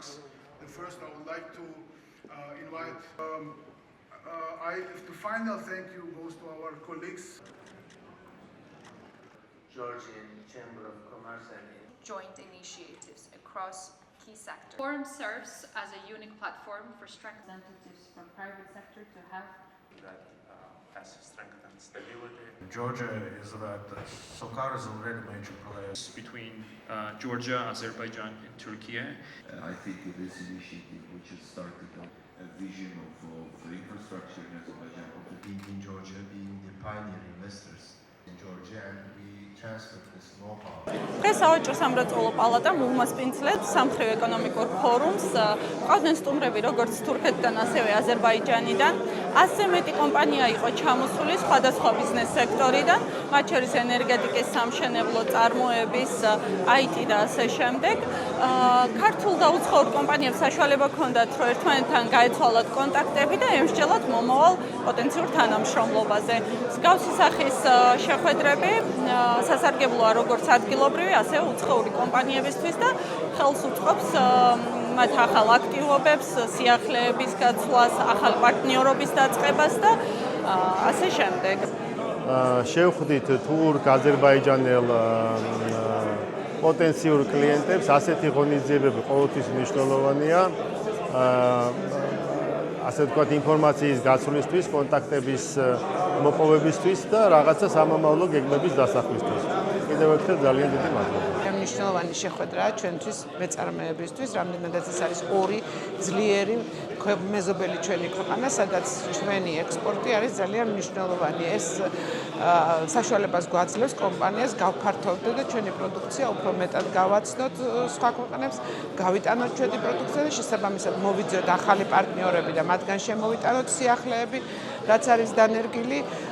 remarks. The first, I would like to invite. The final thank you goes to our colleagues. Georgian Chamber of Commerce and joint initiatives across key sectors. The forum serves as a unique platform for representatives from private sector to have that has strengthened stability. Georgia is that SOCAR is already a major player between Georgia, Azerbaijan, and Turkey. I think this initiative, which has started a vision of infrastructure in Azerbaijan, in Georgia, being the pioneer investors in Georgia, and we transferred this know-how. დღეს სავაჭრო სამრეწველო პალატამ უმასპინძლეთ სამხრივ ეკონომიკურ ფორუმს ყავდნენ სტუმრები როგორც თურქეთიდან, ასევე აზერბაიჯანიდან. 100-ზე მეტი კომპანია იყო ჩამოსული სხვადასხვა ბიზნეს სექტორიდან, მათ შორის ენერგეტიკის, სამშენებლო წარმოების, IT და ასე შემდეგ. ქართულ და უცხოურ კომპანიებს საშუალება ჰქონდათ, რომ ერთმანეთთან გაეცვალათ კონტაქტები და ემსჯელათ მომავალ პოტენციურ თანამშრომლობაზე. მსგავსი სახის შეხვედრები სასარგებლოა როგორც ადგილობრივი, ასევე უცხოური კომპანიებისთვის და ხელს უწყობს მათ ახალ აქტივობებს, სიახლეების გაცვლას, ახალ პარტნიორობის დაწყებას და ასე შემდეგ. შევხვდით თურქ-აზერბაიჯანელ პოტენციურ კლიენტებს, ასეთი ღონისძიებები ყოველთვის მნიშვნელოვანია. ასე ვთქვათ, ინფორმაციის გაცვლისთვის, კონტაქტების მოპოვებისთვის და რაღაცა სამომავლო გეგმების დასახვისთვის. კიდევ ერთხელ ძალიან დიდი მადლობა. მნიშვნელოვანი შეხვედრაა ჩვენთვის მეწარმეებისთვის, რამდენადაც ეს არის ორი ძლიერი მეზობელი ჩვენი ქვეყანა, სადაც ჩვენი ექსპორტი არის ძალიან მნიშვნელოვანი. ეს საშუალებას გვაძლევს კომპანიას გავფართოვდეთ და ჩვენი პროდუქცია უფრო მეტად გავაცნოთ სხვა ქვეყნებს, გავიტანოთ ჩვენი პროდუქცია და შესაბამისად მოვიძიოთ ახალი პარტნიორები და მათგან შემოვიტანოთ სიახლეები, რაც არის დანერგილი.